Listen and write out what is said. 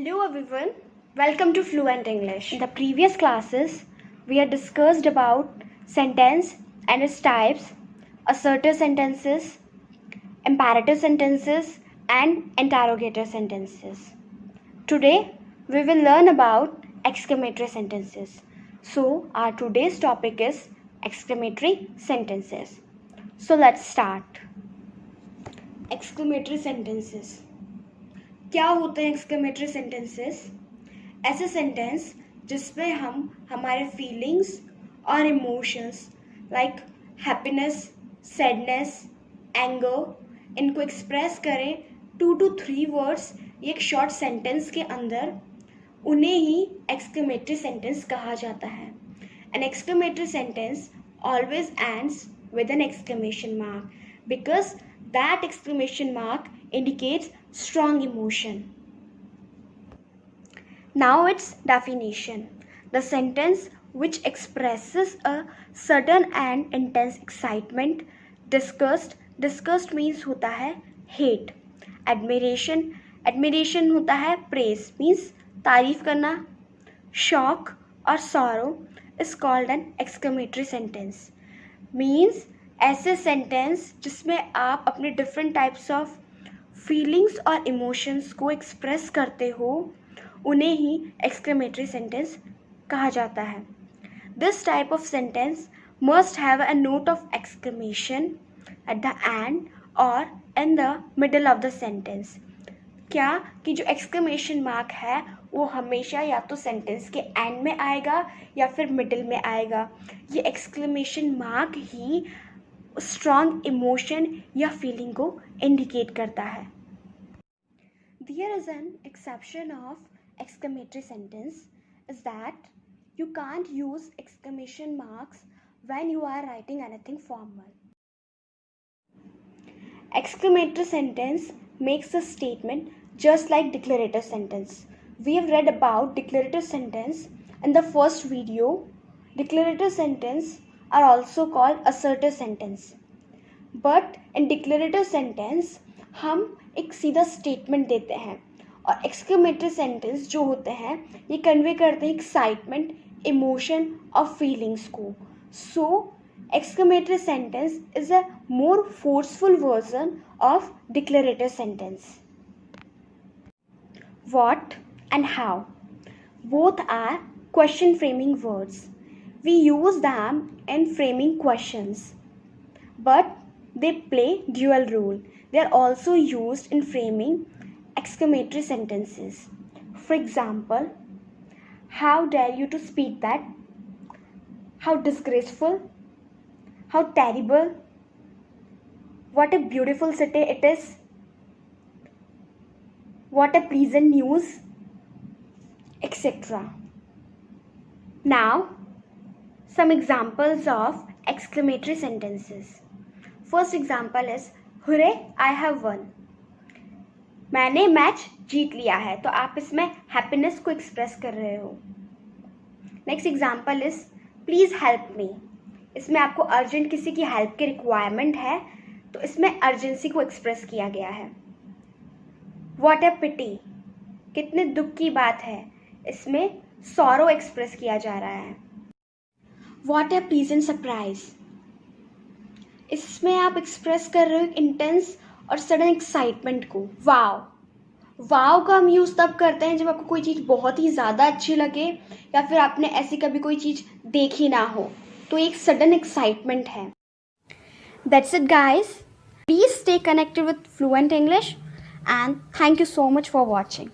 Hello everyone, welcome to Fluent English. In the previous classes, we had discussed about sentence and its types, assertive sentences, imperative sentences and interrogative sentences. Today, we will learn about exclamatory sentences. So, our today's topic is exclamatory sentences. So, let's start. Exclamatory sentences. क्या होते हैं exclamatory sentences? ऐसे sentence जिसमें हम हमारे feelings और emotions like happiness, sadness, anger इनको express करें 2 to 3 वर्ड्स एक शॉर्ट सेंटेंस के अंदर, उन्हें ही एक्सक्लेमेटरी सेंटेंस कहा जाता है. An exclamatory sentence always ends with an exclamation mark because that exclamation mark indicates strong emotion. Now its definition. The sentence which expresses a sudden and intense excitement. Disgust means होता है hate. Admiration होता है praise means तारीफ करना. Shock और sorrow is called an exclamatory sentence. Means ऐसे sentence जिसमें आप अपने डिफरेंट टाइप्स ऑफ फीलिंग्स और इमोशंस को एक्सप्रेस करते हो, उन्हें ही एक्सक्लेमेटरी सेंटेंस कहा जाता है. This type of sentence must have a note of exclamation at the end और in the middle of the sentence. क्या कि जो एक्सक्लेमेशन मार्क है वो हमेशा या तो सेंटेंस के एंड में आएगा या फिर मिडिल में आएगा. ये एक्सक्लेमेशन मार्क ही स्ट्रॉन्ग इमोशन या फीलिंग को इंडिकेट करता है. There is an exception of exclamatory sentence is that you can't use exclamation marks when you are writing anything formal. Exclamatory sentence makes a statement just like declarative sentence. We have read about declarative sentence in the first video. Declarative sentence are also called assertive sentence. But in declarative sentence हम एक सीधा statement देते हैं और exclamatory sentence जो होते हैं ये convey करते हैं excitement, emotion और feelings को. So exclamatory sentence is a more forceful version of declarative sentence. What and how. Both are question framing words. We use them in framing questions, but they play dual role. They are also used in framing exclamatory sentences. For example, how dare you to speak that? How disgraceful? How terrible? What a beautiful city it is. What a pleasant news, etc. Now, some examples of exclamatory sentences. First example is, Hooray, I have won. मैंने match जीत लिया है, तो आप इसमें happiness को express कर रहे हो. Next example is, please help me. इसमें आपको अर्जेंट किसी की हेल्प की रिक्वायरमेंट है, तो इसमें अर्जेंसी को एक्सप्रेस किया गया है. व्हाट अ पिटी, कितने दुख की बात है, इसमें सॉरो एक्सप्रेस किया जा रहा है. व्हाट अ प्लीजेंट सरप्राइज, इसमें आप एक्सप्रेस कर रहे हो इंटेंस और सडन एक्साइटमेंट को. वाव का हम यूज़ तब करते हैं जब आपको कोई चीज़ बहुत ही ज़्यादा अच्छी लगे या फिर आपने ऐसी कभी कोई चीज़ देखी ना हो, तो एक सडन एक्साइटमेंट है. That's it guys. Please stay connected with Fluent English and thank you so much for watching.